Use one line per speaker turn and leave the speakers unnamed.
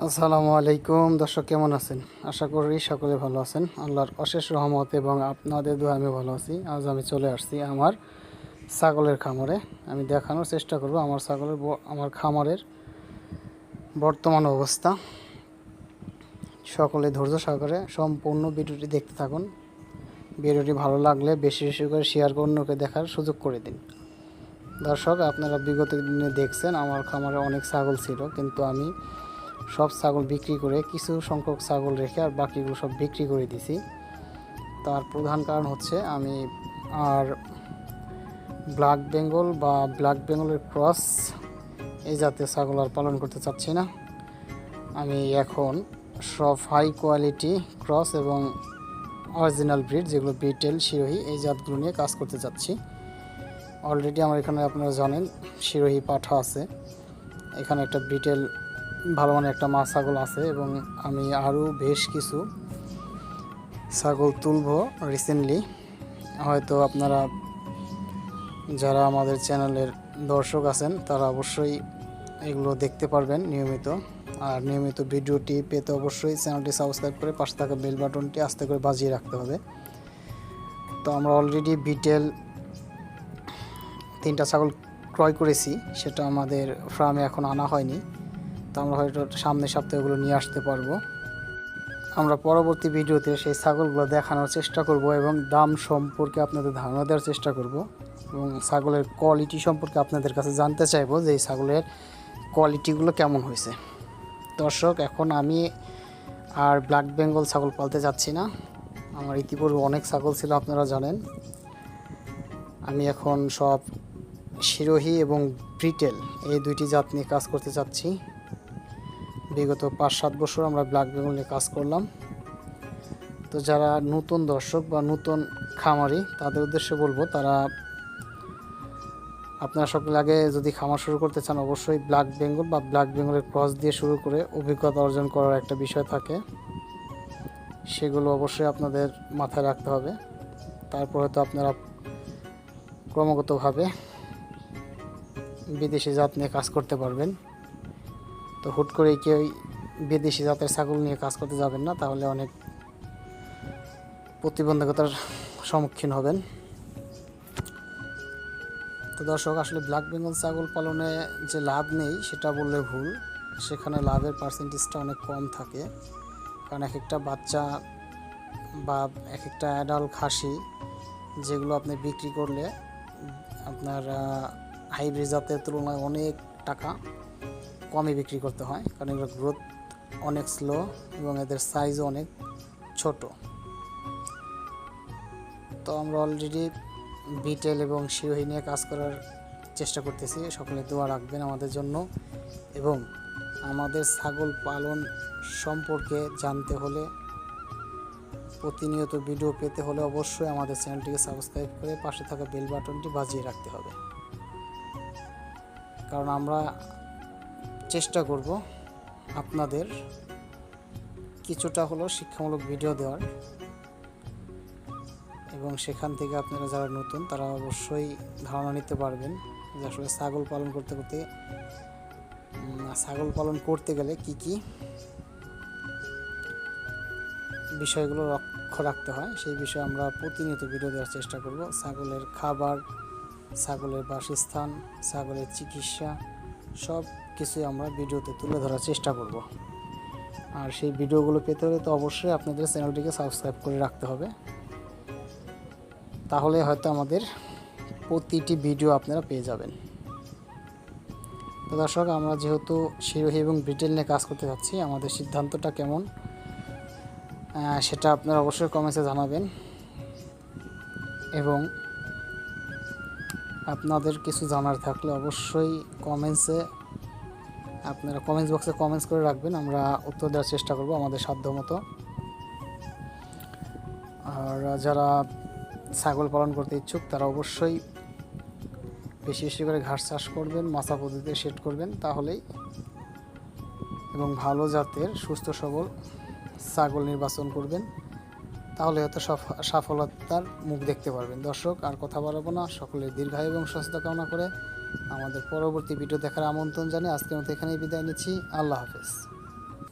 আসসালামু আলাইকুম দর্শক, কেমন আছেন? আশা করি সকলে ভালো আছেন। আল্লাহর অশেষ রহমত এবং আপনাদের দোয়া আমি ভালো আছি। আজ আমি চলে আসছি আমার ছাগলের খামারে। আমি দেখানোর চেষ্টা করব আমার খামারের বর্তমান অবস্থা। সকলে ধৈর্য সহকারে সম্পূর্ণ ভিডিওটি দেখতে থাকুন। ভিডিওটি ভালো লাগলে বেশি বেশি করে শেয়ার করে অন্যকে দেখার সুযোগ করে দিন। দর্শক, আপনারা বিগত দিনে দেখছেন আমার খামারে অনেক ছাগল ছিল, কিন্তু আমি সব ছাগল বিক্রি করে কিছু সংখ্যক ছাগল রেখে আর বাকিগুলো সব বিক্রি করে দিছি। তার প্রধান কারণ হচ্ছে আমি আর ব্ল্যাক বেঙ্গলের ক্রস এই জাতীয় ছাগল আর পালন করতে চাচ্ছি না। আমি এখন সব হাই কোয়ালিটি ক্রস এবং অরিজিনাল ব্রিড, যেগুলো বিটেল, শিরোহী, এই জাতগুলো নিয়ে কাজ করতে চাচ্ছি। অলরেডি আমার এখানে আপনারা জানেন শিরোহী পাঠা আছে, এখানে একটা বিটেল ভালো মানের একটা মা ছাগল আছে এবং আমি আরও বেশ কিছু ছাগল তুলব রিসেন্টলি। হয়তো আপনারা যারা আমাদের চ্যানেলের দর্শক আছেন তারা অবশ্যই এগুলো দেখতে পারবেন নিয়মিত। আর নিয়মিত ভিডিওটি পেতে অবশ্যই চ্যানেলটি সাবস্ক্রাইব করে পাশে থাকা বেল বাটনটি আস্তে করে বাজিয়ে রাখতে হবে। তো আমরা অলরেডি বিটেল 3টা ছাগল ক্রয় করেছি, সেটা আমাদের ফার্মে এখন আনা হয়নি। তো আমরা হয়তো সামনের সপ্তাহে এগুলো নিয়ে আসতে পারবো। আমরা পরবর্তী ভিডিওতে সেই ছাগলগুলো দেখানোর চেষ্টা করব এবং দাম সম্পর্কে আপনাদের ধারণা দেওয়ার চেষ্টা করব এবং ছাগলের কোয়ালিটি সম্পর্কে আপনাদের কাছে জানতে চাইবো যে এই ছাগলের কোয়ালিটিগুলো কেমন হয়েছে। দর্শক, এখন আমি আর ব্ল্যাক বেঙ্গল ছাগল পালতে যাচ্ছি না। আমার ইতিপূর্বে অনেক ছাগল ছিল, আপনারা জানেন। আমি এখন সব শিরোহী এবং ব্রিটেল এই দুইটি জাত নিয়ে কাজ করতে চাচ্ছি। বিগত 5-7 বছর আমরা ব্ল্যাক বেঙ্গল নিয়ে কাজ করলাম। তো যারা নতুন দর্শক বা নতুন খামারি তাদের উদ্দেশ্যে বলবো, আপনারা সকলে আগে যদি খামার শুরু করতে চান অবশ্যই ব্ল্যাক বেঙ্গল বা ব্ল্যাক বেঙ্গলের ক্রস দিয়ে শুরু করে অভিজ্ঞতা অর্জন করার একটা বিষয় থাকে, সেগুলো অবশ্যই আপনাদের মাথায় রাখতে হবে। তারপর হয়তো আপনারা ক্রমাগতভাবে বিদেশি জাত নিয়ে কাজ করতে পারবেন। তো হুট করে কেউ বিদেশি জাতের ছাগল নিয়ে কাজ করতে যাবেন না, তাহলে অনেক প্রতিবন্ধকতার সম্মুখীন হবেন। তো দর্শক, আসলে ব্ল্যাক বেঙ্গল ছাগল পালনে যে লাভ নেই সেটা বললে ভুল। সেখানে লাভের পার্সেন্টেজটা অনেক কম থাকে, কারণ এক একটা বাচ্চা বা এক একটা অ্যাডাল্ট খাসি যেগুলো আপনি বিক্রি করলে আপনার হাইব্রিড জাতের তুলনায় অনেক টাকা কমে বিক্রি করতে হয়, কারণ এগুলোর গ্রোথ অনেক স্লো এবং এদের সাইজও অনেক ছোট। তো আমরা অলরেডি বিটেল এবং শিরোহী নিয়ে কাজ করার চেষ্টা করতেছি। সকলে দোয়া রাখবেন আমাদের জন্য এবং আমাদের ছাগল পালন সম্পর্কে জানতে হলে, প্রতিনিয়ত ভিডিও পেতে হলে অবশ্যই আমাদের চ্যানেলটিকে সাবস্ক্রাইব করে পাশে থাকা বেল বাটনটি বাজিয়ে রাখতে হবে। কারণ আমরা চেষ্টা করব আপনাদের কিছুটা হলেও শিক্ষামূলক ভিডিও দেওয়ার, এবং সেখান থেকে আপনারা যারা নতুন তারা অবশ্যই ধারণা নিতে পারবেন যে আসলে ছাগল পালন করতে গেলে কি বিষয়গুলো লক্ষ্য রাখতে হয় সেই বিষয়ে আমরা প্রতিনিয়ত ভিডিও দেওয়ার চেষ্টা করব। ছাগলের খাবার, ছাগলের বাসস্থান, ছাগলের চিকিৎসা সব কিছুই আমরা ভিডিওতে তুলে ধরার চেষ্টা করব। আর সেই ভিডিওগুলো পেতে হলে তো অবশ্যই আপনাদের চ্যানেলটিকে সাবস্ক্রাইব করে রাখতে হবে, তাহলে হয়তো আমাদের প্রতিটি ভিডিও আপনারা পেয়ে যাবেন। তো দর্শক, আমরা যেহেতু শিরোহী এবং ব্রিটেল নিয়ে কাজ করতে যাচ্ছি, আমাদের সিদ্ধান্তটা কেমন সেটা আপনারা অবশ্যই কমেন্টসে জানাবেন এবং আপনাদের কিছু জানার থাকলে অবশ্যই আপনারা কমেন্টস বক্সে কমেন্টস করে রাখবেন, আমরা উত্তর দেওয়ার চেষ্টা করব আমাদের সাধ্যমতো। আর যারা ছাগল পালন করতে ইচ্ছুক তারা অবশ্যই বেশি বেশি করে ঘাস চাষ করবেন, মাছা পদ্ধতিতে সেট করবেন, তাহলেই এবং ভালো জাতের সুস্থ সবল ছাগল নির্বাচন করবেন, তাহলে হয়তো সফলতার মুখ দেখতে পারবেন। দর্শক, আর কথা বাড়াবো না, সকলের দীর্ঘায়ু এবং সুস্থতা কামনা করে আমাদের পরবর্তী ভিডিও দেখার আমন্ত্রণ জানিয়ে আজকের মতো এখানেই বিদায় নিচ্ছি। আল্লাহ হাফেজ।